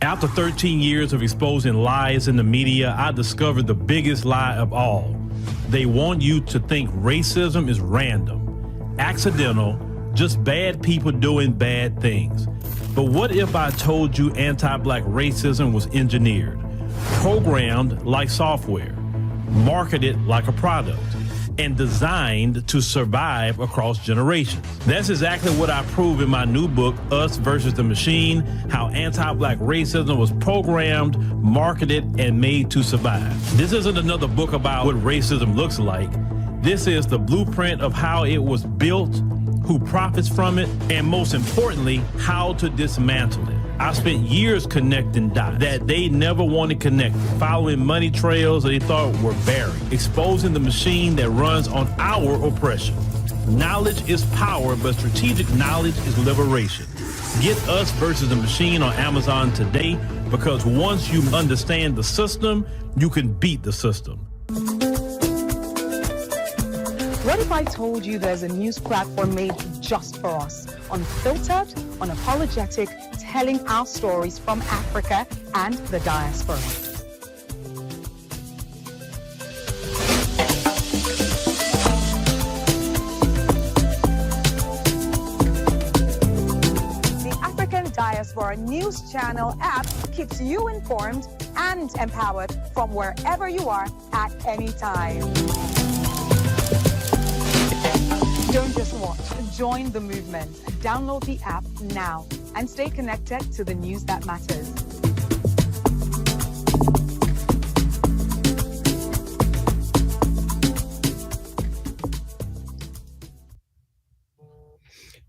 After 13 years of exposing lies in the media, I discovered the biggest lie of all. They want you to think racism is random, accidental, just bad people doing bad things. But what if I told you anti-Black racism was engineered, programmed like software, marketed like a product, and designed to survive across generations? That's exactly what I prove in my new book, Us versus the Machine, How Anti-Black Racism Was Programmed, Marketed, and Made to Survive. This isn't another book about what racism looks like. This is the blueprint of how it was built, who profits from it, and most importantly, how to dismantle it. I spent years connecting dots that they never wanted connected, following money trails they thought were buried, exposing the machine that runs on our oppression. Knowledge is power, but strategic knowledge is liberation. Get Us versus the Machine on Amazon today, because once you understand the system, you can beat the system. What if I told you there's a news platform made just for us? Unfiltered, unapologetic, telling our stories from Africa and the diaspora. The African Diaspora News Channel app keeps you informed and empowered from wherever you are at any time. Don't just watch, join the movement. Download the app now and stay connected to the news that matters.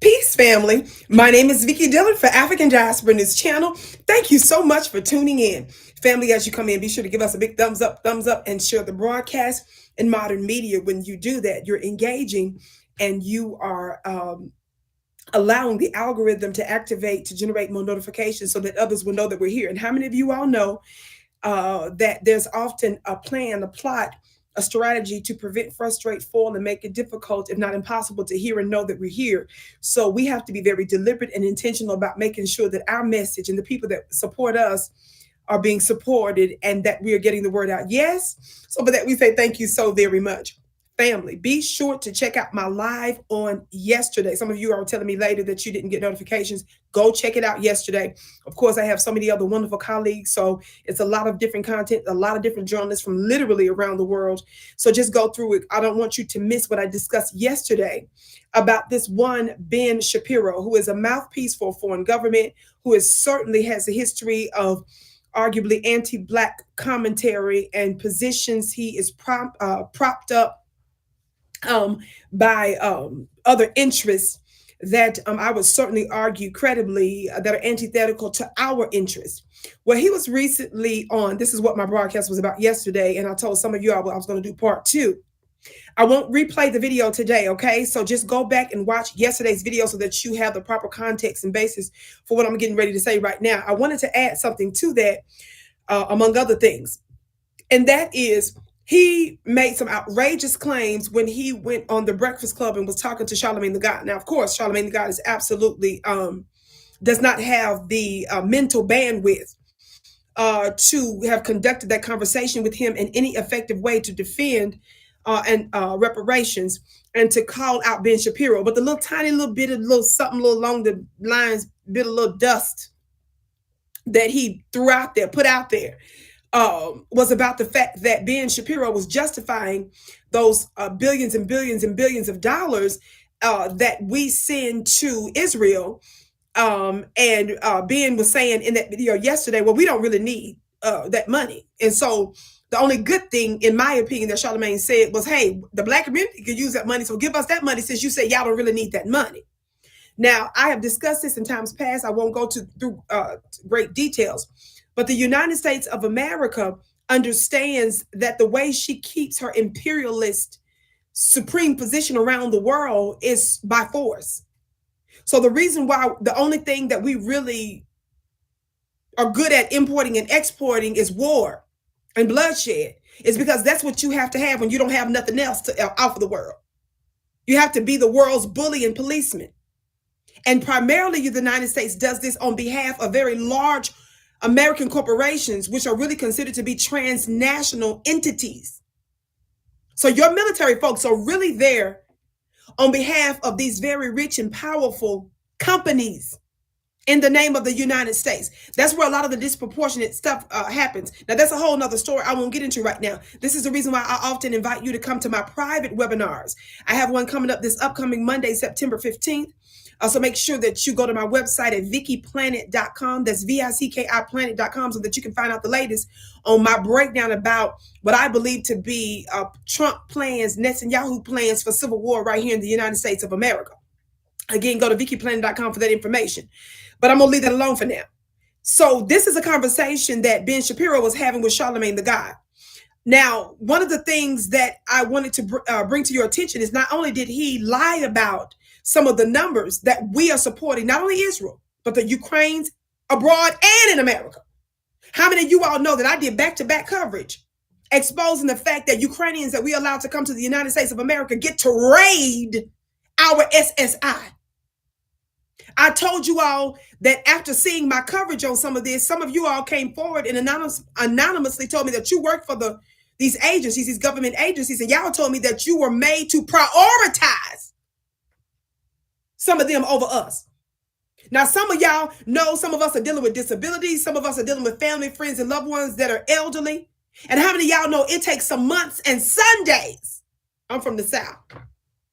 Peace, family. My name is Vicki Dillon for African Diaspora News Channel. Thank you so much for tuning in. Family, as you come in, be sure to give us a big thumbs up, and share the broadcast. In modern media, when you do that, you're engaging and you are allowing the algorithm to activate, to generate more notifications so that others will know that we're here. And how many of you all know that there's often a plan, a plot, a strategy to prevent, frustrate, foil, and make it difficult, if not impossible, to hear and know that we're here. So we have to be very deliberate and intentional about making sure that our message and the people that support us are being supported and that we are getting the word out. Yes. So for that, we say thank you so very much. Family, be sure to check out my live on yesterday. Some of you are telling me later that you didn't get notifications. Go check it out yesterday. Of course, I have so many other wonderful colleagues. So it's a lot of different content, a lot of different journalists from literally around the world. So just go through it. I don't want you to miss what I discussed yesterday about this one Ben Shapiro, who is a mouthpiece for a foreign government, who certainly has a history of arguably anti-Black commentary and positions. He is propped up by other interests that I would certainly argue credibly that are antithetical to our interests. Well, he was recently on, this is what my broadcast was about yesterday, and I told some of you I was going to do part 2. I won't replay the video today, okay? So just go back and watch yesterday's video so that you have the proper context and basis for what I'm getting ready to say right now. I wanted to add something to that, among other things, and that is, he made some outrageous claims when he went on the Breakfast Club and was talking to Charlamagne the God. Now, of course, Charlamagne the God is absolutely does not have the mental bandwidth to have conducted that conversation with him in any effective way to defend reparations and to call out Ben Shapiro. But the little tiny little bit of something along the lines, bit of little dust that he threw out there, put out there, was about the fact that Ben Shapiro was justifying those billions and billions and billions of dollars that we send to Israel. And Ben was saying in that video yesterday, well, we don't really need that money. And so the only good thing, in my opinion, that Charlamagne said was, hey, the Black community could use that money, so give us that money since you say y'all don't really need that money. Now, I have discussed this in times past. I won't go through great details. But the United States of America understands that the way she keeps her imperialist supreme position around the world is by force. So the reason why the only thing that we really are good at importing and exporting is war and bloodshed is because that's what you have to have when you don't have nothing else to offer the world. You have to be the world's bully and policeman. And primarily the United States does this on behalf of very large American corporations, which are really considered to be transnational entities. So your military folks are really there on behalf of these very rich and powerful companies in the name of the United States. That's where a lot of the disproportionate stuff happens. Now, that's a whole nother story I won't get into right now. This is the reason why I often invite you to come to my private webinars. I have one coming up this upcoming Monday, September 15th. So make sure that you go to my website at VickiPlanet.com. That's VICKI Planet.com, so that you can find out the latest on my breakdown about what I believe to be Trump plans, Netanyahu plans for civil war right here in the United States of America. Again, go to VickiPlanet.com for that information. But I'm going to leave that alone for now. So this is a conversation that Ben Shapiro was having with Charlemagne the God. Now, one of the things that I wanted to bring to your attention is not only did he lie about some of the numbers that we are supporting, not only Israel, but the Ukraines abroad and in America. How many of you all know that I did back-to-back coverage exposing the fact that Ukrainians that we allowed to come to the United States of America get to raid our SSI? I told you all that after seeing my coverage on some of this, some of you all came forward and anonymously told me that you work for these agencies, these government agencies, and y'all told me that you were made to prioritize some of them over us. Now, some of y'all know some of us are dealing with disabilities. Some of us are dealing with family, friends, and loved ones that are elderly. And how many of y'all know it takes some months and Sundays? I'm from the South.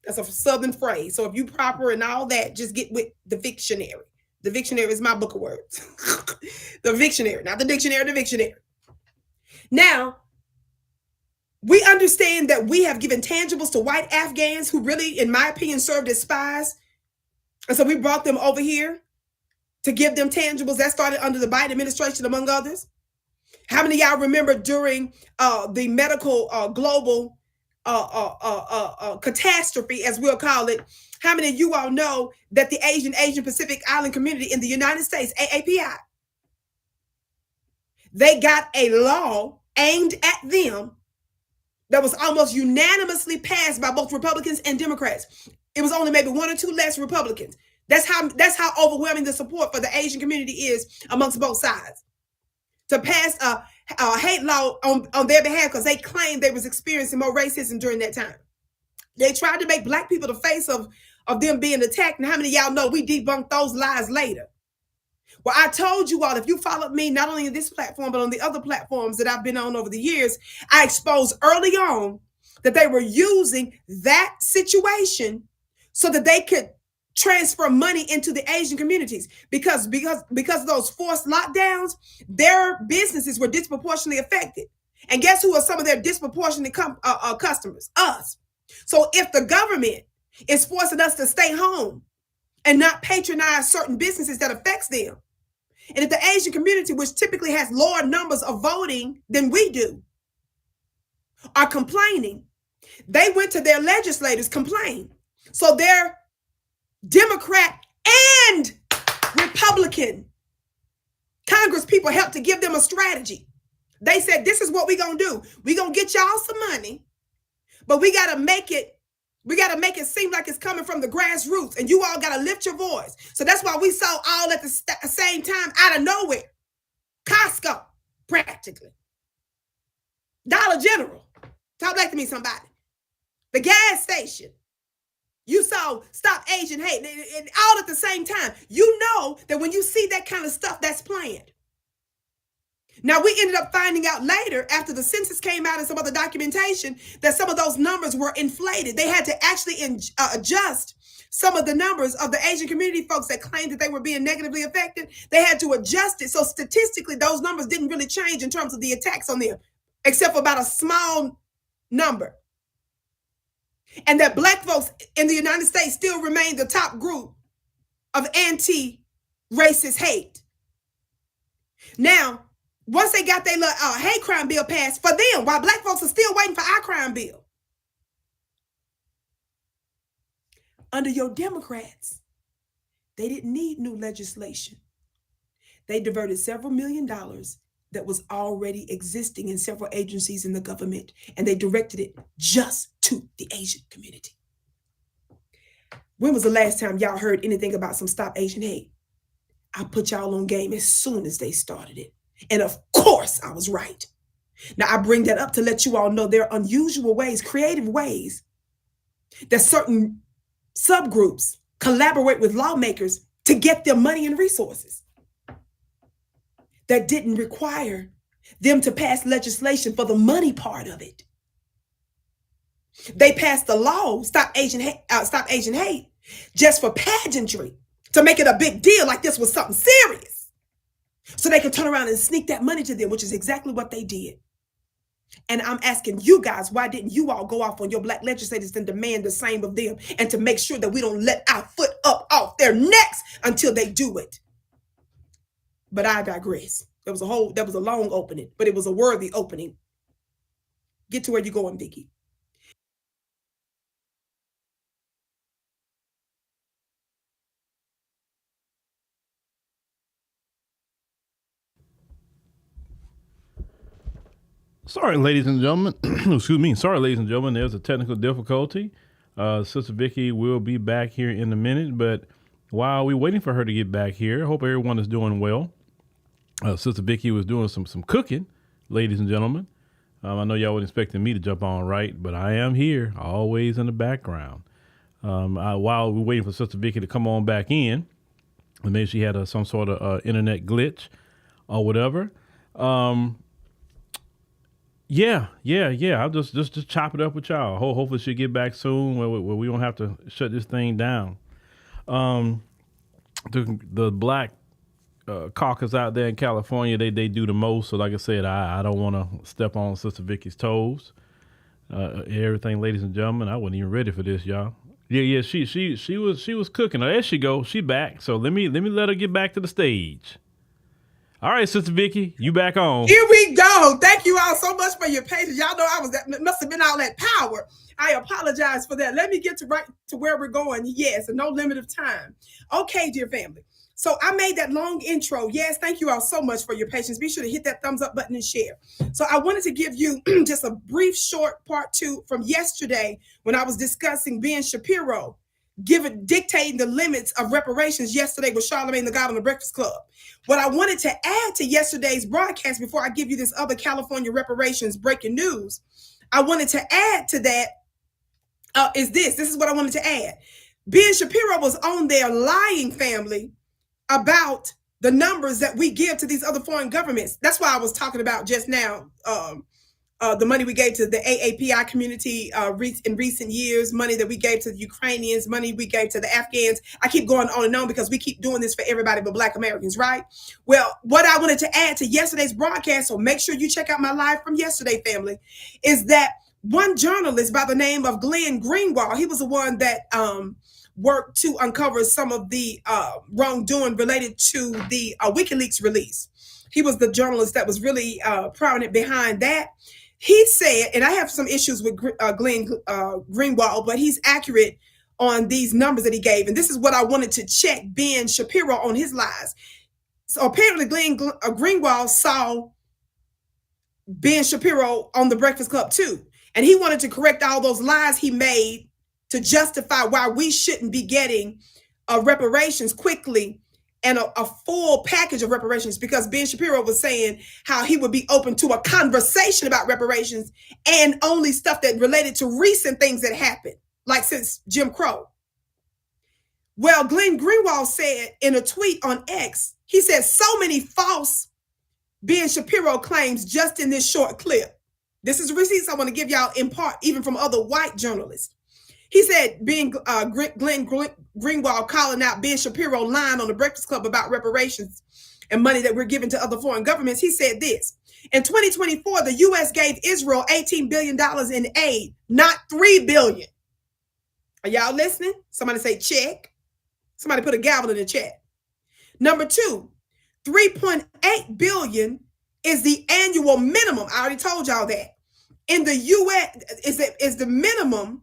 That's a Southern phrase. So if you proper and all that, just get with the Victionary. The Victionary is my book of words. The Victionary, not the dictionary, the Victionary. Now, we understand that we have given tangibles to white Afghans who really, in my opinion, served as spies. And so we brought them over here to give them tangibles. That started under the Biden administration, among others. How many of y'all remember during the medical global catastrophe, as we'll call it? How many of you all know that the Asian Pacific Island community in the United States, AAPI, they got a law aimed at them that was almost unanimously passed by both Republicans and Democrats. It was only maybe one or two less Republicans. That's how overwhelming the support for the Asian community is amongst both sides, to pass a hate law on their behalf, because they claimed they was experiencing more racism during that time. They tried to make black people the face of them being attacked. And how many of y'all know we debunked those lies later? Well, I told you all, if you followed me, not only in this platform, but on the other platforms that I've been on over the years, I exposed early on that they were using that situation so that they could transfer money into the Asian communities, because of those forced lockdowns, their businesses were disproportionately affected. And guess who are some of their disproportionate customers? Us. So if the government is forcing us to stay home and not patronize certain businesses that affects them, and if the Asian community, which typically has lower numbers of voting than we do, are complaining, they went to their legislators, complained. So their Democrat and Republican Congress people helped to give them a strategy. They said, this is what we're going to do. We're going to get y'all some money, but we got to make it seem like it's coming from the grassroots, and you all got to lift your voice. So that's why we saw all at the same time, out of nowhere, Costco, practically, Dollar General, talk back to me somebody, the gas station. You saw Stop Asian Hate, and all at the same time. You know that when you see that kind of stuff, that's planned. Now, we ended up finding out later, after the census came out and some other documentation, that some of those numbers were inflated. They had to actually adjust some of the numbers of the Asian community folks that claimed that they were being negatively affected. They had to adjust it. So statistically, those numbers didn't really change in terms of the attacks on them, except for about a small number. And that black folks in the United States still remain the top group of anti-racist hate. Now, once they got their hate crime bill passed for them, while black folks are still waiting for our crime bill, under your Democrats, they didn't need new legislation. They diverted several $1 million that was already existing in several agencies in the government, and they directed it just to the Asian community. When was the last time y'all heard anything about some Stop Asian Hate? I put y'all on game as soon as they started it. And of course, I was right. Now, I bring that up to let you all know there are unusual ways, creative ways that certain subgroups collaborate with lawmakers to get their money and resources that didn't require them to pass legislation for the money part of it. They passed the law, Stop Asian Hate, just for pageantry, to make it a big deal like this was something serious. So they could turn around and sneak that money to them, which is exactly what they did. And I'm asking you guys, why didn't you all go off on your black legislators and demand the same of them, and to make sure that we don't let our foot up off their necks until they do it? But I digress. That was a long opening, but it was a worthy opening. Get to where you're going, Vicky. Sorry, ladies and gentlemen. Excuse me. Sorry, ladies and gentlemen. There's a technical difficulty. Sister Vicky will be back here in a minute, but while we're waiting for her to get back here, I hope everyone is doing well. Sister Vicky was doing some cooking, ladies and gentlemen. I know y'all weren't expecting me to jump on, right? But I am here, always in the background. While we're waiting for Sister Vicky to come on back in, and maybe she had some sort of internet glitch or whatever. Yeah. I'll just chop it up with y'all. Hopefully she'll get back soon where we don't have to shut this thing down. The black caucus out there in California, they do the most. So like I said, I don't want to step on Sister Vicky's toes. Everything, ladies and gentlemen, I wasn't even ready for this, y'all. Yeah. She was cooking. There she go. She back. So let me let her get back to the stage. All right, Sister Vicky, you back on. Here we go. Thank you all so much for your patience. Y'all know must have been all that power. I apologize for that. Let me get right to where we're going. Yes, and no limit of time. Okay, dear family. So I made that long intro. Yes, thank you all so much for your patience. Be sure to hit that thumbs up button and share. So I wanted to give you just a brief, short part 2 from yesterday when I was discussing Ben Shapiro dictating the limits of reparations yesterday with Charlamagne the God on the Breakfast Club. What I wanted to add to yesterday's broadcast before I give you this other California reparations breaking news, I wanted to add to that is this. This is what I wanted to add. Ben Shapiro was on there lying, family, about the numbers that we give to these other foreign governments. That's why I was talking about just now the money we gave to the AAPI community in recent years, money that we gave to the Ukrainians, money we gave to the Afghans. I keep going on and on because we keep doing this for everybody but Black Americans, right? Well, what I wanted to add to yesterday's broadcast, so make sure you check out my live from yesterday, family, is that one journalist by the name of Glenn Greenwald, he was the one that worked to uncover some of the wrongdoing related to the WikiLeaks release. He was the journalist that was really prominent behind that. He said, and I have some issues with Glenn Greenwald, but he's accurate on these numbers that he gave. And this is what I wanted to check Ben Shapiro on his lies. So apparently Glenn Greenwald saw Ben Shapiro on the Breakfast Club too. And he wanted to correct all those lies he made to justify why we shouldn't be getting reparations quickly and a full package of reparations, because Ben Shapiro was saying how he would be open to a conversation about reparations and only stuff that related to recent things that happened, like since Jim Crow. Well, Glenn Greenwald said in a tweet on X, he said so many false Ben Shapiro claims just in this short clip. This is receipts I want to give y'all in part, even from other white journalists. He said, Glenn Greenwald calling out Ben Shapiro lying on the Breakfast Club about reparations and money that we're giving to other foreign governments. He said this: in 2024, the U.S. gave Israel $18 billion in aid, not $3 billion. Are y'all listening? Somebody say check. Somebody put a gavel in the chat. Number 2, $3.8 billion is the annual minimum. I already told y'all that. In the U.S. is the minimum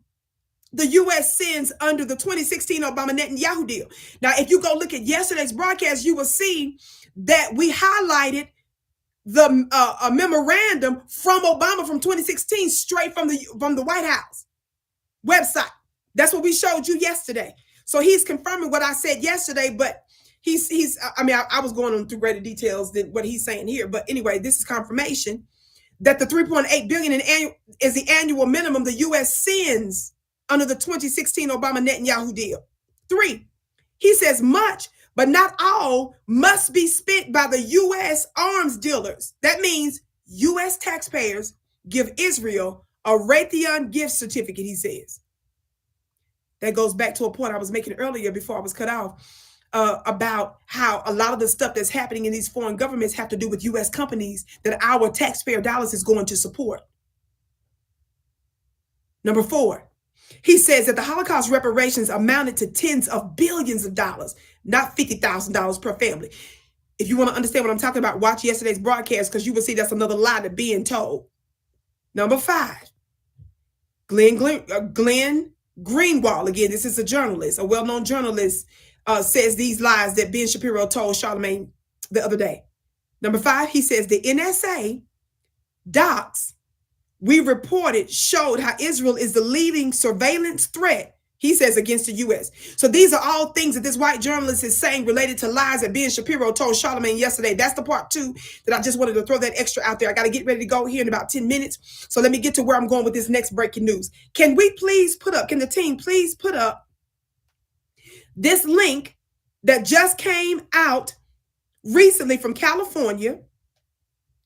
the U.S. sends under the 2016 Obama Netanyahu deal. Now, if you go look at yesterday's broadcast, you will see that we highlighted the a memorandum from Obama from 2016 straight from the White House website. That's what we showed you yesterday. So he's confirming what I said yesterday, but I was going on through greater details than what he's saying here, but anyway, this is confirmation that the 3.8 billion is the annual minimum the U.S. sends under the 2016 Obama Netanyahu deal. 3, he says much, but not all, must be spent by the U.S. arms dealers. That means U.S. taxpayers give Israel a Raytheon gift certificate, he says. That goes back to a point I was making earlier before I was cut off about how a lot of the stuff that's happening in these foreign governments have to do with U.S. companies that our taxpayer dollars is going to support. Number 4, he says that the Holocaust reparations amounted to tens of billions of dollars, not $50,000 per family. If you want to understand what I'm talking about, watch yesterday's broadcast, because you will see that's another lie that's being told. Number 5, Glenn Greenwald, again, this is a journalist, a well-known journalist, says these lies that Ben Shapiro told Charlemagne the other day. Number 5, he says the NSA docs we reported showed how Israel is the leading surveillance threat, he says, against the U.S. So these are all things that this white journalist is saying related to lies that Ben Shapiro told Charlemagne yesterday. That's the part 2 that I just wanted to throw that extra out there. I got to get ready to go here in about 10 minutes. So let me get to where I'm going with this next breaking news. Can the team please put up this link that just came out recently from California?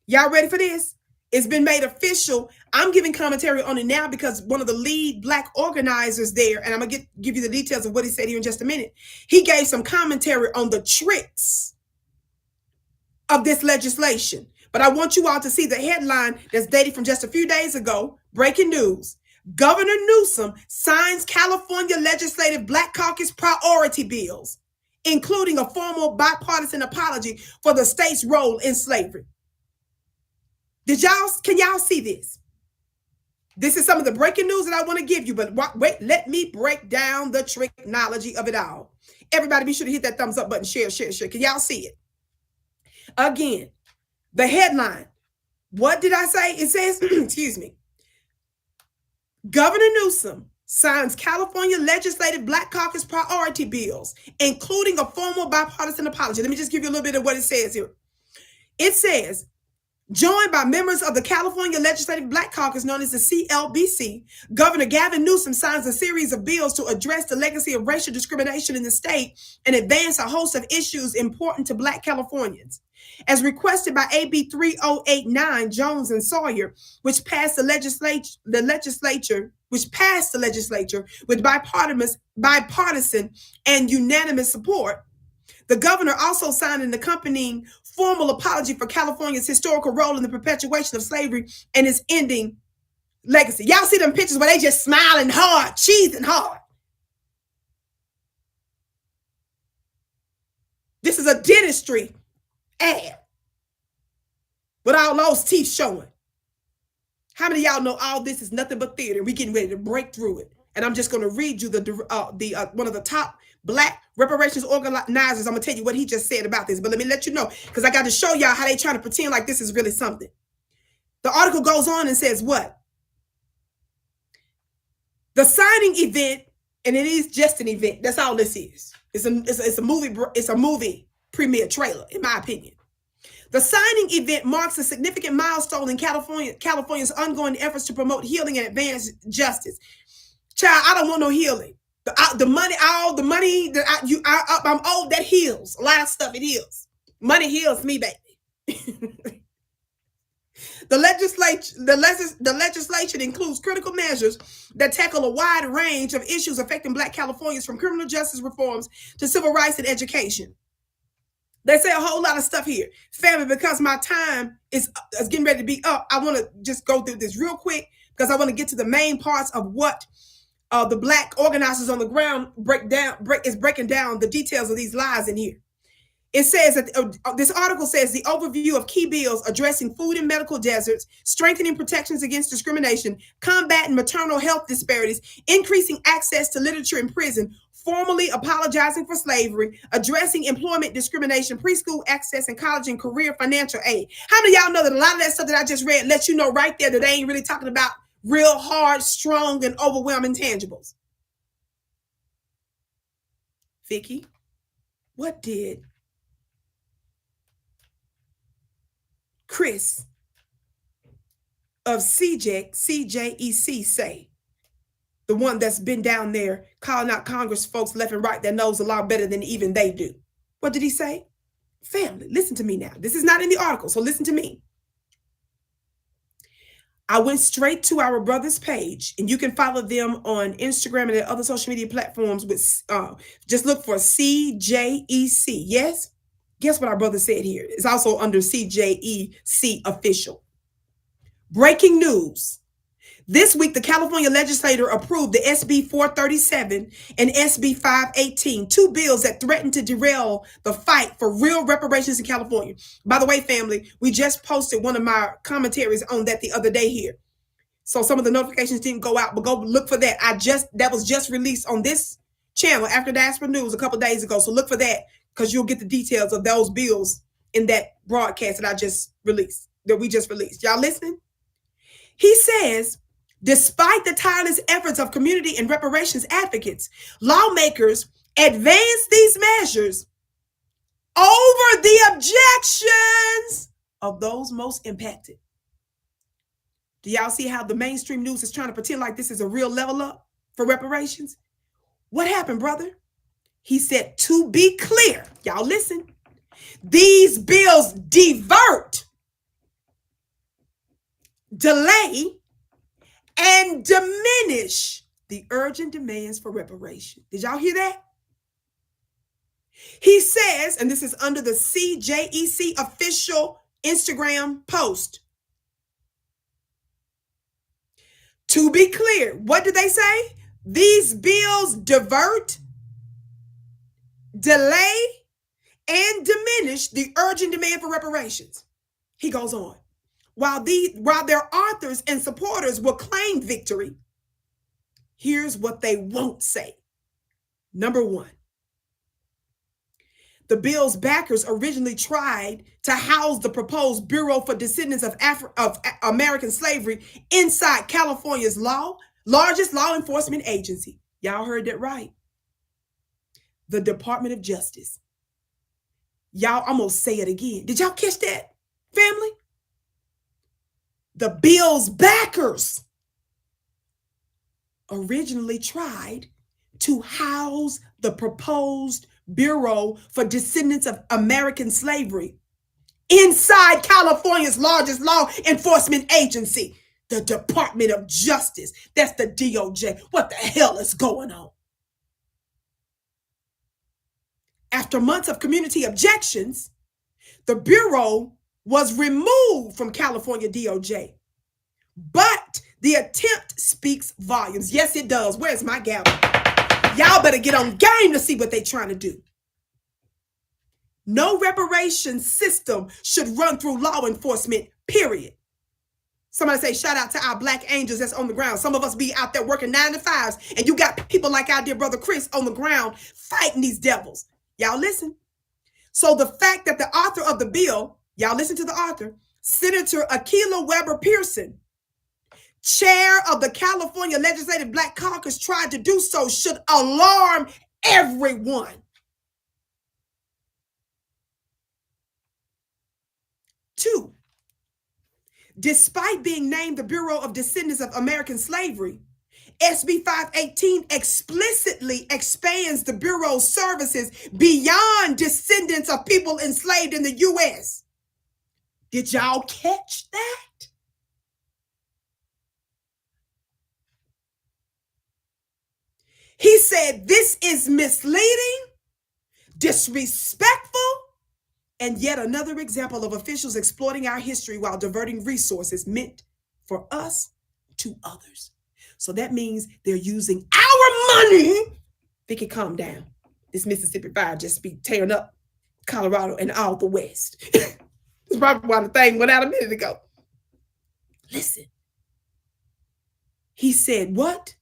Y'all ready for this? It's been made official. I'm giving commentary on it now because one of the lead Black organizers there, and I'm going to give you the details of what he said here in just a minute. He gave some commentary on the tricks of this legislation. But I want you all to see the headline that's dated from just a few days ago. Breaking news. Governor Newsom signs California Legislative Black Caucus priority bills, including a formal bipartisan apology for the state's role in slavery. Can y'all see this? This is some of the breaking news that I want to give you, but wait, let me break down the technology of it all. Everybody be sure to hit that thumbs up button, share. Can y'all see it? Again, the headline. What did I say? It says, excuse me, Governor Newsom signs California Legislative Black Caucus priority bills, including a formal bipartisan apology. Let me just give you a little bit of what it says here. It says, joined by members of the California Legislative Black Caucus, known as the CLBC, Governor Gavin Newsom signs a series of bills to address the legacy of racial discrimination in the state and advance a host of issues important to Black Californians. As requested by AB 3089 Jones and Sawyer, which passed the legislature with bipartisan and unanimous support, the governor also signed an accompanying formal apology for California's historical role in the perpetuation of slavery and its ending legacy. Y'all see them pictures where they just smiling hard, cheesing hard. This is a dentistry ad with all those teeth showing. How many of y'all know all this is nothing but theater? We're getting ready to break through it. And I'm just going to read you one of the top Black reparations organizers. I'm going to tell you what he just said about this. But let me let you know, because I got to show y'all how they trying to pretend like this is really something. The article goes on and says what? The signing event, and it is just an event. That's all this is. It's a movie premiere trailer, in my opinion. The signing event marks a significant milestone in California's ongoing efforts to promote healing and advance justice. Child, I don't want no healing. The money that I'm owed, that heals. A lot of stuff, it heals. Money heals me, baby. The legislation includes critical measures that tackle a wide range of issues affecting Black Californians, from criminal justice reforms to civil rights and education. They say a whole lot of stuff here. Family, because my time is getting ready to be up, I want to just go through this real quick because I want to get to the main parts of what the Black organizers on the ground breaking down the details of these lies in here. It says that this article says the overview of key bills addressing food and medical deserts, strengthening protections against discrimination, combating maternal health disparities, increasing access to literature in prison, formally apologizing for slavery, addressing employment discrimination, preschool access, and college and career financial aid. How many of y'all know that a lot of that stuff that I just read lets you know right there that they ain't really talking about real hard, strong, and overwhelming tangibles? Vicky? What did Chris of CJEC say? The one that's been down there calling out Congress folks left and right that knows a lot better than even they do. What did he say? Family, listen to me now. This is not in the article, so listen to me. I went straight to our brother's page, and you can follow them on Instagram and other social media platforms with just look for CJEC. Yes? Guess what our brother said here? It's also under CJEC official. Breaking news. This week, the California legislature approved the SB 437 and SB 518, two bills that threaten to derail the fight for real reparations in California. By the way, family, we just posted one of my commentaries on that the other day here. So some of the notifications didn't go out, but go look for that. That was just released on this channel, African Diaspora News, a couple of days ago. So look for that, because you'll get the details of those bills in that broadcast that we just released. Y'all listening? He says, despite the tireless efforts of community and reparations advocates, lawmakers advanced these measures over the objections of those most impacted. Do y'all see how the mainstream news is trying to pretend like this is a real level up for reparations? What happened, brother? He said, to be clear, y'all listen, these bills divert, delay, and diminish the urgent demands for reparation. Did y'all hear that? He says, and this is under the CJEC official Instagram post. To be clear, what did they say? These bills divert, delay, and diminish the urgent demand for reparations. He goes on. While their authors and supporters will claim victory, here's what they won't say. Number one, the bill's backers originally tried to house the proposed Bureau for Descendants of American Slavery inside California's largest law enforcement agency. Y'all heard that right. The Department of Justice. Y'all, I'm going to say it again. Did y'all catch that, family? The bill's backers originally tried to house the proposed Bureau for Descendants of American Slavery inside California's largest law enforcement agency, the Department of Justice. That's the DOJ. What the hell is going on? After months of community objections, the Bureau was removed from California DOJ. But the attempt speaks volumes. Yes, it does. Where's my gavel? Y'all better get on game to see what they're trying to do. No reparation system should run through law enforcement, period. Somebody say, shout out to our black angels that's on the ground. Some of us be out there working 9 to 5s, and you got people like our dear brother Chris on the ground fighting these devils. Y'all listen. So the fact that the author of the bill, y'all listen to the author, Senator Akilah Weber Pearson, chair of the California Legislative Black Caucus, tried to do so should alarm everyone. 2, despite being named the Bureau of Descendants of American Slavery, SB 518 explicitly expands the Bureau's services beyond descendants of people enslaved in the U.S. Did y'all catch that? He said this is misleading, disrespectful, and yet another example of officials exploiting our history while diverting resources meant for us to others. So that means they're using our money. Vicky, calm down. This Mississippi fire just be tearing up Colorado and all the West. That's probably why the thing went out a minute ago. Listen. He said, what?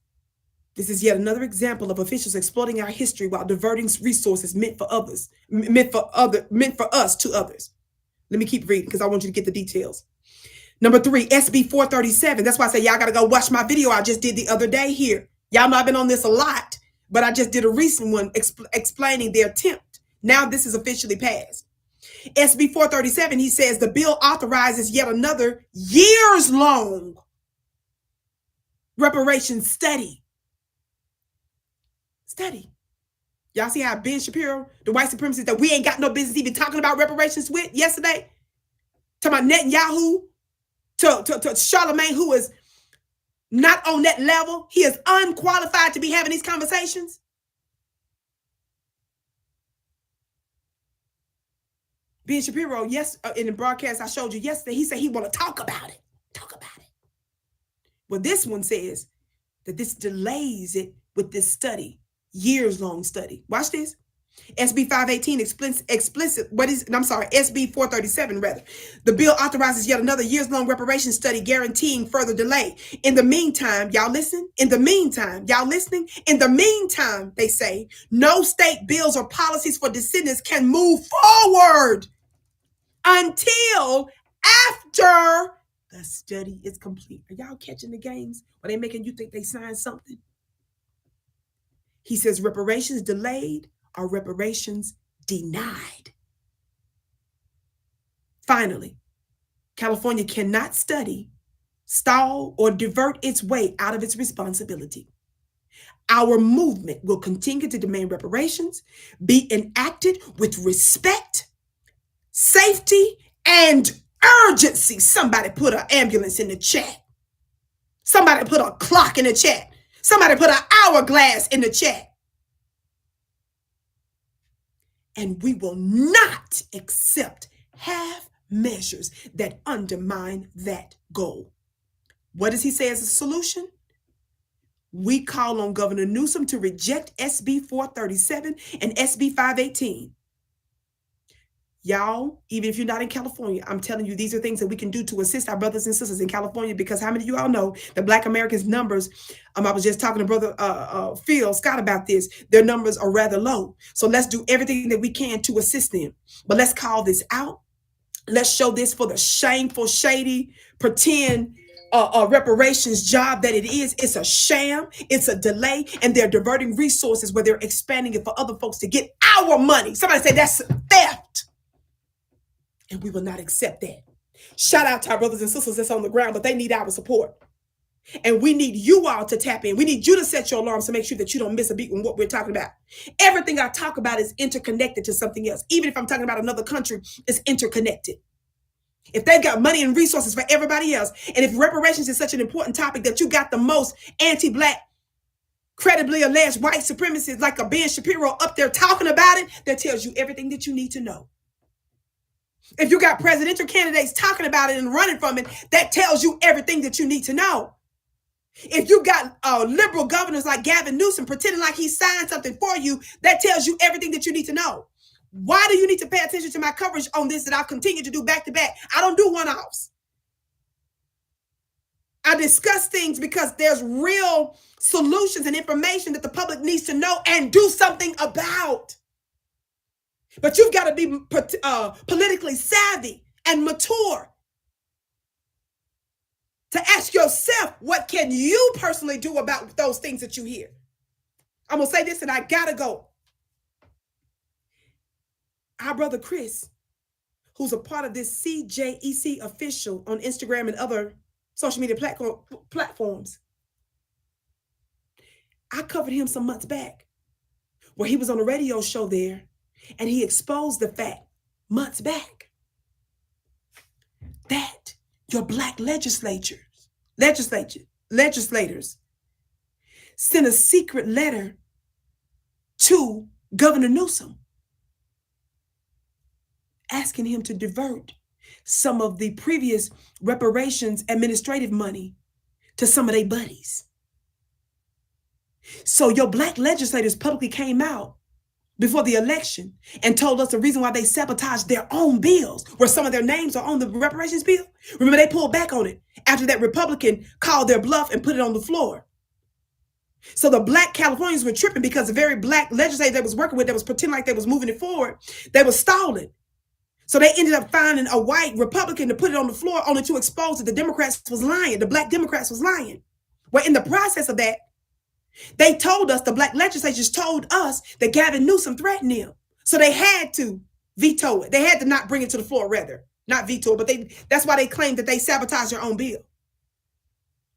This is yet another example of officials exploiting our history while diverting resources meant for us to others. Let me keep reading because I want you to get the details. Number 3, SB 437. That's why I say y'all got to go watch my video I just did the other day here. Y'all know I've been on this a lot, but I just did a recent one explaining the attempt Now this is officially passed. SB 437, he says the bill authorizes yet another years-long reparations study. Y'all see how Ben Shapiro, the white supremacist that we ain't got no business even talking about reparations with yesterday? Talking about Netanyahu to Charlemagne, who is not on that level. He is unqualified to be having these conversations. Ben Shapiro, yes, in the broadcast I showed you yesterday, he said he want to talk about it. Well, this one says that this delays it with this study, years-long study. Watch this. SB 518 SB 437 rather. The bill authorizes yet another years-long reparations study guaranteeing further delay. In the meantime, y'all listen? In the meantime, y'all listening? In the meantime, they say, no state bills or policies for descendants can move forward until after the study is complete. Are y'all catching the games? Are they making you think they signed something? He says reparations delayed are reparations denied. Finally, California cannot study, stall, or divert its way out of its responsibility. Our movement will continue to demand reparations be enacted with respect, safety, and urgency. Somebody put an ambulance in the chat. Somebody put a clock in the chat. Somebody put an hourglass in the chat. And we will not accept half measures that undermine that goal. What does he say as a solution? We call on Governor Newsom to reject SB 437 and SB 518. Y'all, even if you're not in California, I'm telling you, these are things that we can do to assist our brothers and sisters in California, because how many of you all know the Black Americans numbers, I was just talking to Brother Phil Scott about this, their numbers are rather low. So let's do everything that we can to assist them. But let's call this out. Let's show this for the shameful, shady, pretend reparations job that it is. It's a sham. It's a delay. And they're diverting resources where they're expanding it for other folks to get our money. Somebody say that's theft. And we will not accept that. Shout out to our brothers and sisters that's on the ground, but they need our support. And we need you all to tap in. We need you to set your alarms to make sure that you don't miss a beat on what we're talking about. Everything I talk about is interconnected to something else. Even if I'm talking about another country, it's interconnected. If they've got money and resources for everybody else, and if reparations is such an important topic that you got the most anti-Black, credibly alleged white supremacists like a Ben Shapiro up there talking about it, that tells you everything that you need to know. If you got presidential candidates talking about it and running from it, that tells you everything that you need to know. If you got liberal governors like Gavin Newsom pretending like he signed something for you, that tells you everything that you need to know. Why do you need to pay attention to my coverage on this that I'll continue to do back to back? I don't do one-offs. I discuss things because there's real solutions and information that the public needs to know and do something about. But you've got to be politically savvy and mature to ask yourself, what can you personally do about those things that you hear? I'm going to say this and I got to go. Our brother Chris, who's a part of this CJEC official on Instagram and other social media platforms, I covered him some months back where he was on a radio show there. And he exposed the fact months back that your Black legislators sent a secret letter to Governor Newsom asking him to divert some of the previous reparations administrative money to some of their buddies. So your Black legislators publicly came out before the election and told us the reason why they sabotaged their own bills, where some of their names are on the reparations bill. Remember, they pulled back on it after that Republican called their bluff and put it on the floor. So the Black Californians were tripping because the very Black legislator they was working with that was pretending like they was moving it forward, they were stalling. So they ended up finding a white Republican to put it on the floor, only to expose that the Democrats was lying. The Black Democrats was lying. Well, in the process of that, they told us, the Black legislators told us that Gavin Newsom threatened them. So they had to veto it. They had to not bring it to the floor, rather. Not veto it, but that's why they claimed that they sabotaged their own bill.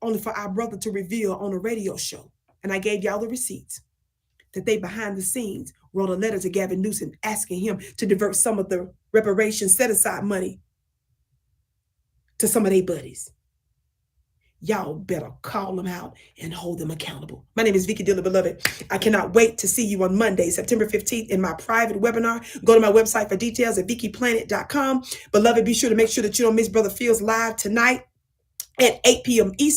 Only for our brother to reveal on a radio show. And I gave y'all the receipts that they behind the scenes wrote a letter to Gavin Newsom asking him to divert some of the reparations set aside money to some of their buddies. Y'all better call them out and hold them accountable. My name is Vicky Dillon, beloved. I cannot wait to see you on Monday, September 15th in my private webinar. Go to my website for details at vickyplanet.com. Beloved, be sure to make sure that you don't miss Brother Phil's live tonight at 8 p.m. Eastern.